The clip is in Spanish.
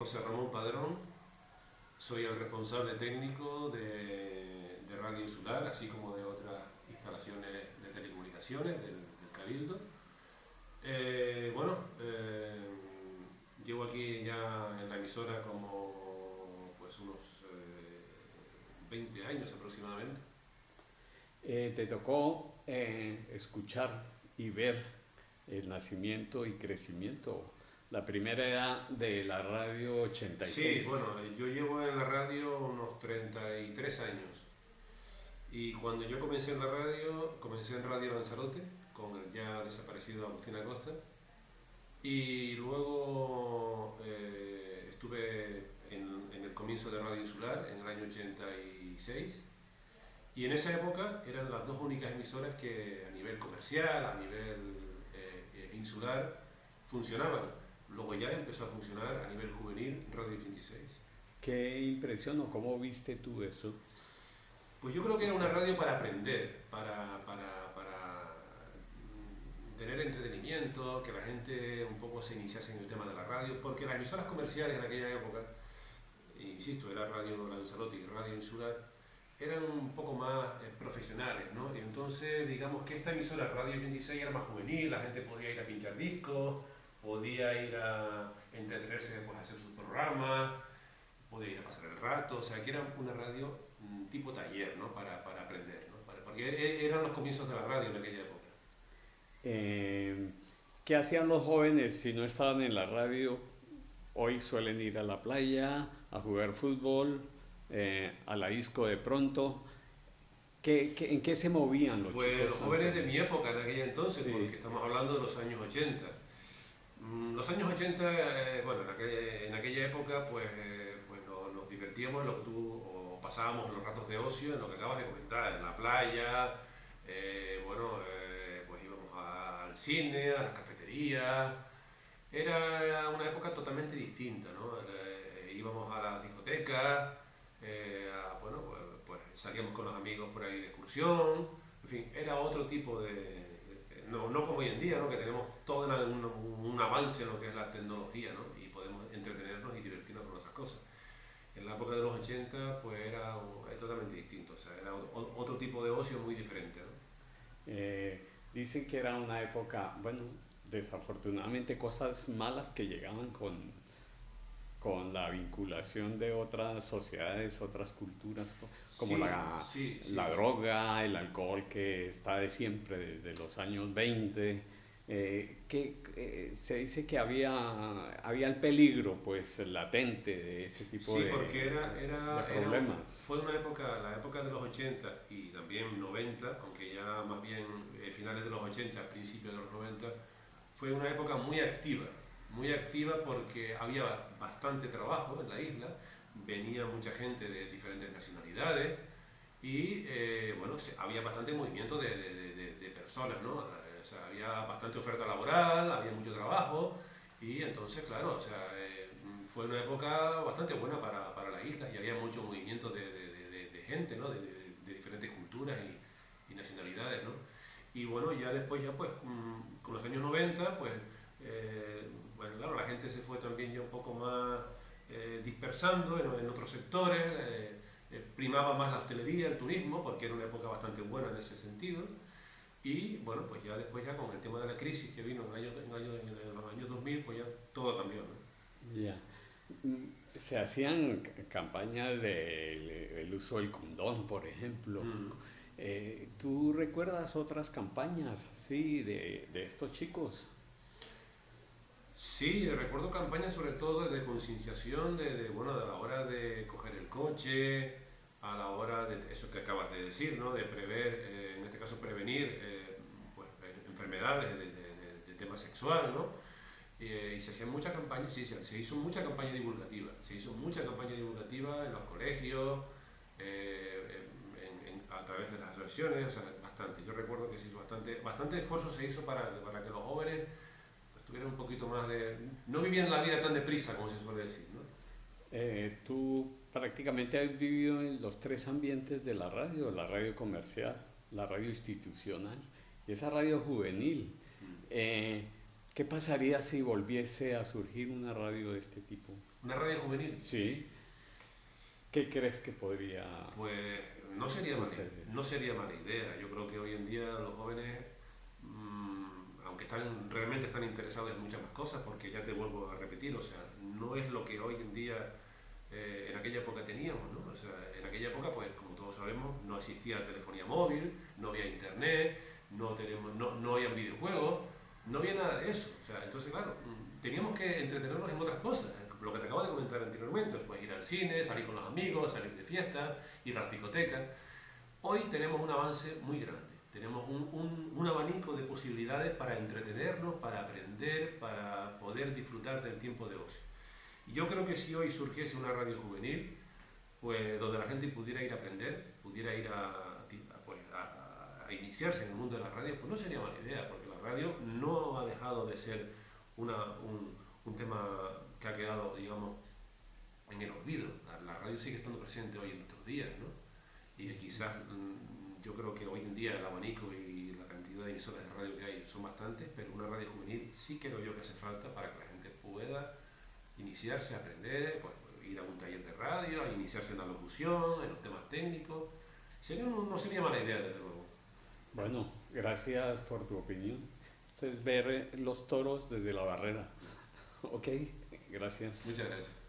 José Ramón Padrón, soy el responsable técnico de Radio Insular, así como de otras instalaciones de telecomunicaciones del Cabildo. Bueno, llevo aquí ya en la emisora como pues unos 20 años aproximadamente. Te tocó escuchar y ver el nacimiento y crecimiento. La primera era de la radio Sí, 86. bueno, yo llevo en la radio unos 33 años. Y cuando yo comencé en Radio Lanzarote, con el ya desaparecido Agustín Acosta, y luego estuve en el comienzo de Radio Insular, en el año 86, y en esa época eran las dos únicas emisoras que a nivel comercial, a nivel insular, funcionaban. Luego ya empezó a funcionar a nivel juvenil Radio 86. ¿Qué impresión o cómo viste tú eso? Pues yo creo que era una radio para aprender, tener entretenimiento, que la gente un poco se iniciase en el tema de la radio, porque las emisoras comerciales en aquella época, insisto, era Radio Lanzarote y Radio Insular, eran un poco más profesionales, ¿no? Y entonces, digamos que esta emisora Radio 86 era más juvenil, la gente podía ir a pinchar discos, podía ir a entretenerse después a hacer sus programas, podía ir a pasar el rato, o sea, que era una radio tipo taller, ¿no? Para aprender, ¿no? Porque eran los comienzos de la radio en aquella época. Eh, ¿Qué hacían los jóvenes si no estaban en la radio? Hoy suelen ir a la playa, a jugar fútbol, a la disco de pronto. ¿En qué se movían los Pues los chicos jóvenes antes? de mi época en aquella entonces, porque Sí. estamos hablando de los años 80. Los años 80, bueno, en aquella época, pues nos divertíamos en lo que o pasábamos los ratos de ocio en lo que acabas de comentar, en la playa, pues íbamos al cine, a las cafeterías. Era una época totalmente distinta, ¿no? Íbamos a las discotecas, bueno, pues salíamos con los amigos por ahí de excursión, en fin, era otro tipo no como hoy en día, ¿no? Que tenemos todo un avance en lo que es la tecnología, ¿no? Y podemos entretenernos y divertirnos con esas cosas. En la época de los 80 pues era totalmente distinto, o sea, era otro tipo de ocio muy diferente, ¿no? Dicen que era una época, bueno, desafortunadamente cosas malas que llegaban con la vinculación de otras sociedades, otras culturas, como Sí, sí, la sí. droga, el alcohol que está de siempre desde los años 20, se dice que había el peligro pues latente de ese tipo Sí, porque de problemas. fue una época, la época de los 80 y también 90, aunque ya más bien finales de los 80, principios de los 90, fue una época muy activa porque había bastante trabajo en la isla, venía mucha gente de diferentes nacionalidades y bueno, había bastante movimiento de personas, ¿no? O sea, había bastante oferta laboral, había mucho trabajo y entonces, claro, o sea, fue una época bastante buena para la isla y había mucho movimiento de gente, ¿no? De diferentes culturas y nacionalidades, ¿no? Y bueno, ya después, ya pues, con los años 90 pues, bueno, claro, la gente se fue también ya un poco más dispersando en otros sectores, primaba más la hostelería, el turismo, porque era una época bastante buena en ese sentido. Y bueno, pues ya después ya con el tema de la crisis que vino en los años 2000 pues ya todo cambió, ¿no? Ya. Se hacían campañas del uso del condón, por ejemplo. Mm. ¿Tú recuerdas otras campañas así de estos chicos? Sí, recuerdo campañas sobre todo de concienciación bueno, de la hora de coger el coche, a la hora de eso que acabas de decir, ¿no? De prever, en este caso prevenir pues, enfermedades de tema sexual, ¿no? Y se hacían muchas campañas, sí, se hizo mucha campaña divulgativa, se hizo mucha campaña divulgativa en los colegios, a través de las asociaciones, o sea, bastante. Yo recuerdo que se hizo bastante esfuerzo se hizo para que los jóvenes pues, tuvieran un poquito más no vivían la vida tan deprisa como se suele decir, ¿no? Tú prácticamente has vivido en los tres ambientes de la radio comercial, la radio institucional y esa radio juvenil. Mm. Eh, ¿Qué pasaría si volviese a surgir una radio de este tipo? Una radio juvenil. Sí. ¿Qué crees que podría Pues suceder? no sería mala idea. Yo creo que hoy en día los jóvenes, aunque realmente están interesados en muchas más cosas, porque ya te vuelvo a repetir, o sea, no es lo que hoy en día en aquella época teníamos, ¿no? O sea, en aquella época, pues como todos sabemos, no existía telefonía móvil, no había internet, no había videojuegos, no había nada de eso. O sea, entonces, claro, teníamos que entretenernos en otras cosas. Lo que te acabo de comentar anteriormente, pues ir al cine, salir con los amigos, salir de fiesta, ir a la discoteca. Hoy tenemos un avance muy grande, tenemos un abanico de posibilidades para entretenernos, para aprender, para poder disfrutar del tiempo de ocio. Y yo creo que si hoy surgiese una radio juvenil, pues donde la gente pudiera ir a aprender, pudiera ir a iniciarse en el mundo de las radios, pues no sería mala idea, porque la radio no ha dejado de ser un tema que ha quedado, digamos, en el olvido. La radio sigue estando presente hoy en nuestros días, ¿no? Y quizás yo creo que hoy en día el abanico y la cantidad de emisoras de radio que hay son bastantes, pero una radio juvenil sí creo yo que hace falta para que la gente pueda iniciarse, a aprender, pues, ir a un taller de radio, a iniciarse en la locución, en los temas técnicos. No sería mala idea, desde luego. Bueno, gracias por tu opinión. Esto es ver los toros desde la barrera. Ok, gracias. Muchas gracias.